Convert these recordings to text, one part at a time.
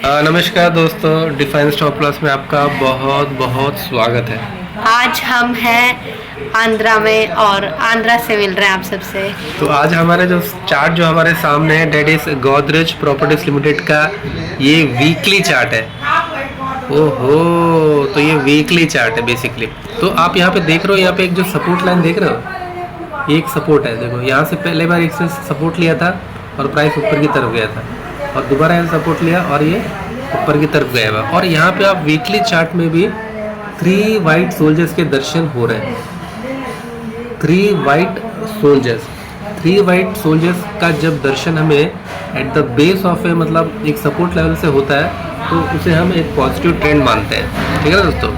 नमस्कार दोस्तों, define stop loss में आपका बहुत बहुत स्वागत है। आज हम हैं आंध्रा में और आंध्रा से मिल रहे हैं आप सबसे। तो आज हमारे जो चार्ट जो हमारे सामने है that is Godrej properties limited का ये वीकली चार्ट है। ओहो, तो ये वीकली चार्ट है बेसिकली। तो आप यहाँ पे देख रहे हो, यहाँ पे एक जो सपोर्ट लाइन देख रहे हो, ये एक सपोर्ट है। देखो यहाँ से पहले बार एक से सपोर्ट लिया था और प्राइस ऊपर की तरफ गया था, और दोबारा यहाँ सपोर्ट लिया और ये ऊपर की तरफ गया हुआ। और यहाँ पे आप वीकली चार्ट में भी 3 वाइट सोल्जर्स के दर्शन हो रहे हैं। 3 वाइट सोल्जर्स का जब दर्शन हमें एट द बेस ऑफ ए मतलब एक सपोर्ट लेवल से होता है तो उसे हम एक पॉजिटिव ट्रेंड मानते हैं, ठीक है ना दोस्तों।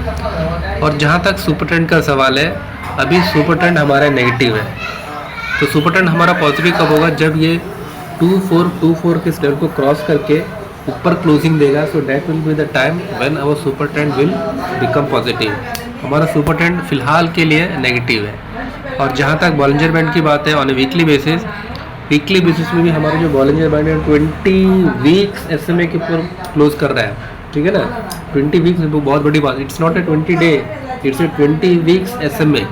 और जहाँ तक सुपर ट्रेंड का सवाल है, अभी सुपर ट्रेंड हमारा नेगेटिव है। तो सुपर ट्रेंड हमारा पॉजिटिव कब होगा? जब ये 2424 के लेवल को क्रॉस करके ऊपर क्लोजिंग देगा। So that will be the time when our super trend will become positive. हमारा सुपर ट्रेंड फिलहाल के लिए नेगेटिव है। और जहाँ तक बॉलिंजर बैंड की बात है, ऑन ए वीकली बेसिस में भी हमारा जो बॉलिंजर बैंड है 20 वीक्स SMA के ऊपर क्लोज कर रहा है, ठीक है ना। 20 वीक्स बहुत बड़ी बात, it's not a 20 day, it's a 20 weeks SMA।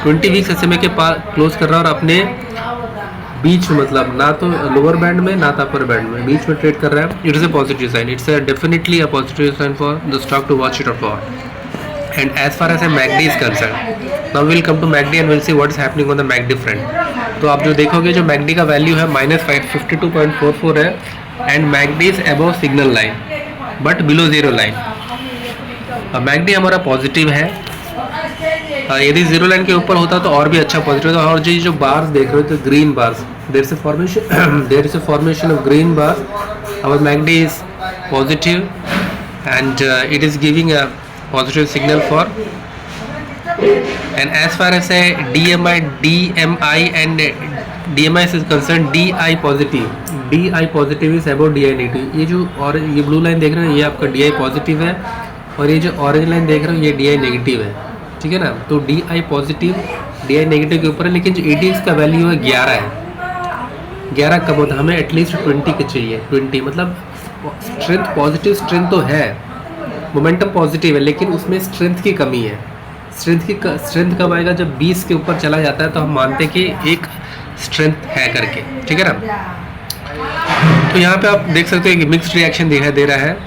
20 weeks SMA के पास क्लोज कर रहा है और अपने बीच में, मतलब ना तो लोअर बैंड में ना तो अपर बैंड में, बीच में ट्रेड कर रहा है। It is a positive sign, it's definitely a positive sign for the stock to watch it out for. And as far as a MACD is concern, now will come to MACD and will see what is happening on the MACD front. तो आप जो देखोगे, जो McD का value है -52.44 है, and McD is above signal line but below zero line. McD हमारा positive है। यदि जीरो लाइन के ऊपर होता तो और भी अच्छा पॉजिटिव था। और जो बार्स देख रहे हो, तो green bars, there is a formation of green bars. Our MACD is positive and it is giving a positive signal for. And as far as a DMI and DMI is concern, DI positive is about DI negative. ये जो और ये blue line देख रहे हो, ये आपका DI positive है, और ये जो ऑरेंज लाइन देख रहे हो, ये DI नेगेटिव है, ठीक है ना। तो DI पॉजिटिव DI नेगेटिव के ऊपर है, लेकिन जो ADX का वैल्यू है 11 है। 11 कम होता है, हमें एटलीस्ट 20 के चाहिए। 20 मतलब स्ट्रेंथ, पॉजिटिव स्ट्रेंथ तो है, मोमेंटम पॉजिटिव है, लेकिन उसमें स्ट्रेंथ की कमी है। स्ट्रेंथ कब आएगा? जब 20 के ऊपर चला जाता है तो हम मानते हैं कि एक स्ट्रेंथ है करके, ठीक है ना। तो यहाँ पे आप देख सकते हो कि मिक्स्ड रिएक्शन दिखाई दे रहा है।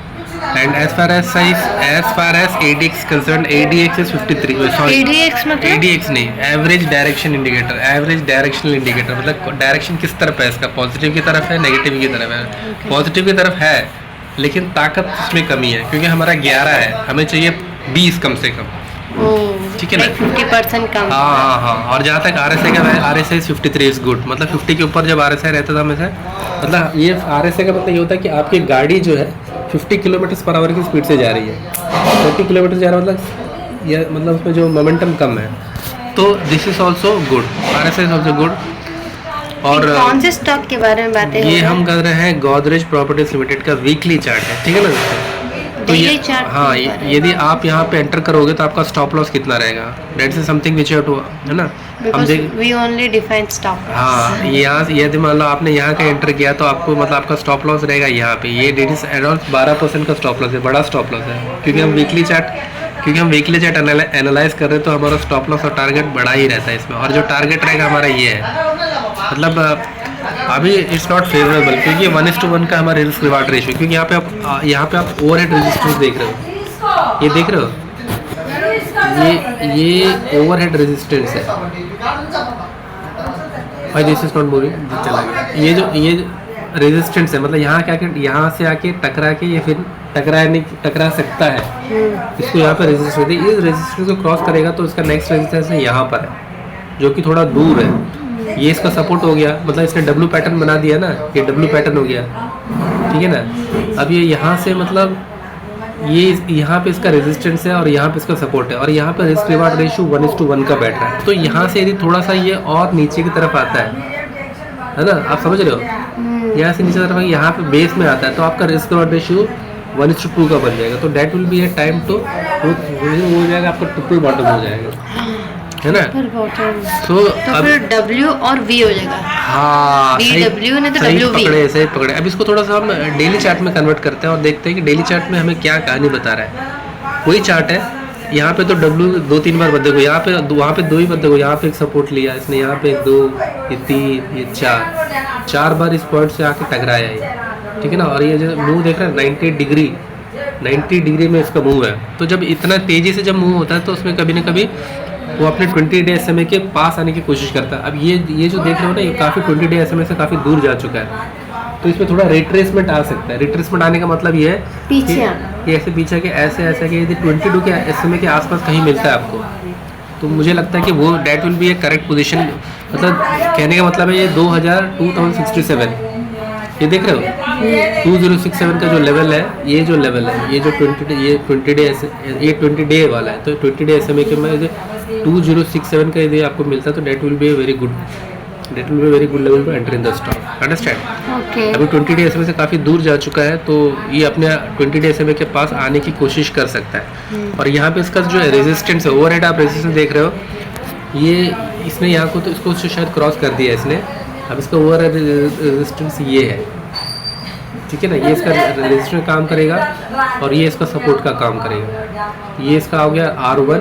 And as far as ADX concern, ADX is 53। Sorry, ADX मतलब ADX नहीं, average direction indicator. Average directional indicator मतलब डायरेक्शन किस तरफ है इसका, पॉजिटिव की तरफ है, नेगेटिव की तरफ है। पॉजिटिव की तरफ है, लेकिन ताकत उसमें कमी है, क्योंकि हमारा 11 है, हमें चाहिए 20 कम से कम, ठीक है ना। 50% कम। हाँ। और जहाँ तक RSI का, RSI 53 इज गुड। मतलब 50 के ऊपर जब RSI रहता था हमेशा, मतलब ये RSI का मतलब ये होता है कि आपकी गाड़ी जो है 50 km/h की स्पीड से जा रही है। 40 किलोमीटर जा रहा है, मतलब ये मतलब उसमें जो मोमेंटम कम है। तो this is also good, RSI is also good. और कौन से स्टॉक के बारे में बातें ये हम कर रहे हैं गोदरेज प्रॉपर्टीज लिमिटेड का वीकली चार्ट है, ठीक है ना। तो ये हाँ, यदि आप यहाँ पे एंटर करोगे तो आपका स्टॉप लॉस कितना रहेगा? That's is something which you have to, है ना। हम वी ओनली डिफाइन स्टॉप। हाँ, यहाँ यदि मान लो आपने यहाँ का एंटर किया तो आपको मतलब आपका स्टॉप लॉस रहेगा यहाँ पे। ये डेट इज अराउंड 12% का स्टॉप लॉस है, बड़ा स्टॉप लॉस है, क्योंकि हम वीकली चार्ट एनालाइज कर रहे हैं। तो हमारा स्टॉप लॉस और टारगेट बड़ा ही रहता है इसमें। और जो टारगेट रहेगा हमारा ये है, मतलब अभी इट्स नॉट फेवरेबल, क्योंकि 1:1 का हमारा रिस्क रिवार्ड रेशियो। क्योंकि यहाँ पे आप ओवरहेड रेजिस्टेंस देख रहे हो, ये देख रहे हो, ये ओवरहेड रेजिस्टेंस है। भाई दिस इज नॉट मूविंग, चला गया। ये जो रेजिस्टेंस है, मतलब यहाँ से आके टकरा के ये फिर टकरा सकता है। इसको यहाँ पे रेजिस्टेंस है, इस रेजिस्टेंस को क्रॉस करेगा तो इसका नेक्स्ट रेजिस्टेंस है यहाँ पर है, जो कि थोड़ा दूर है। ये इसका सपोर्ट हो गया, मतलब इसने W पैटर्न बना दिया ना, ये W पैटर्न हो गया, ठीक है ना। अब ये यहाँ से मतलब ये यहाँ पे इसका रेजिस्टेंस है और यहाँ पे इसका सपोर्ट है, और यहाँ पे रिस्क रिवार्ड रेशियो 1:1 का बैठ रहा है। तो यहाँ से यदि थोड़ा सा ये और नीचे की तरफ आता है ना, आप समझ रहे हो, यहाँ से नीचे तरफ यहाँ पे बेस में आता है, तो आपका रिस्क रिवार्ड रेशियो 1:2 का बन जाएगा। तो that will be a time to हो जाएगा, आपका ट्रिपल बॉटम हो जाएगा। है ना। सुपर बॉटम तो तो अब फिर W और V हो जाएगा। हाँ DW नहीं तो सही WV। पकड़े, सही पकड़े। अब इसको थोड़ा सा हम डेली चार्ट में कन्वर्ट करते हैं और देखते हैं कि डेली चार्ट में हमें क्या कहानी बता रहा है। वही चार्ट है, यहाँ पे तो W 2-3 बार बदले को, यहाँ पे वहाँ पे 2 ही बदले को, यहाँ पे एक सपोर्ट लिया इसने, यहाँ पे 2, ये 3, ये 4 बार इस पॉइंट से आके टकराया ये, ठीक है ना। और ये जो मूव देख रहे हैं 90 डिग्री में इसका मूव है। तो जब इतना तेज़ी से जब मूव होता है तो उसमें कभी ना कभी वो अपने 20 डे SMA के पास आने की कोशिश करता है। अब ये जो देख रहे हो ना, ये काफ़ी 20 डे SMA से काफ़ी दूर जा चुका है, तो इसमें थोड़ा रिट्रेसमेंट आ सकता है। रिट्रेसमेंट आने का मतलब ये है पीछे कि ऐसे पीछे के ऐसे कि यदि 22 के SMA के आसपास कहीं मिलता है आपको, तो मुझे लगता है कि वो that will be a correct position. मतलब कहने का मतलब है ये 2067 ये देख रहे हो 2067 का जो लेवल है, ये जो लेवल है, ये जो 20 डे वाला है, तो 20 डे SMA के में 2067 का यदि आपको मिलता है तो that will be a very good level to enter in the stock, understand. Okay. अभी 20 डे SMA से काफ़ी दूर जा चुका है, तो ये अपने 20 डे SMA के पास आने की कोशिश कर सकता है। और यहाँ पे इसका जो रेजिस्टेंस है, ओवरहेड आप रेजिस्टेंस देख रहे हो, ये इसने यहाँ को तो इसको शायद क्रॉस कर दिया इसने। अब इसका ओवरहेड रेजिस्टेंस ये है, ठीक है ना। ये इसका रेजिस्टेंस काम करेगा और ये इसका सपोर्ट का काम करेगा। ये इसका हो गया R1,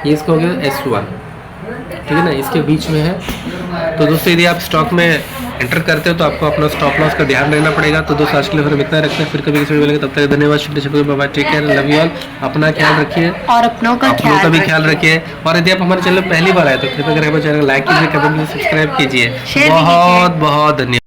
ये इसका हो गया S1, ठीक है ना, इसके बीच में है। तो दोस्तों यदि आप स्टॉक में एंटर करते हो तो आपको अपना स्टॉप लॉस का ध्यान रखना पड़ेगा। तो दोस्तों आज के लिए हम इतना रखते हैं, फिर कभी किसी वीडियो मिलेंगे, तब तक धन्यवाद। Bye, take care, love you all, अपना ख्याल रखिए और अपनों का भी ख्याल रखिए। और यदि आप हमारे चैनल पहली बार आए तो कृपया करके हमारे चैनल लाइक कीजिए, कमेंट कीजिए, सब्सक्राइब कीजिए। शेयर भी कीजिए। बहुत बहुत धन्यवाद।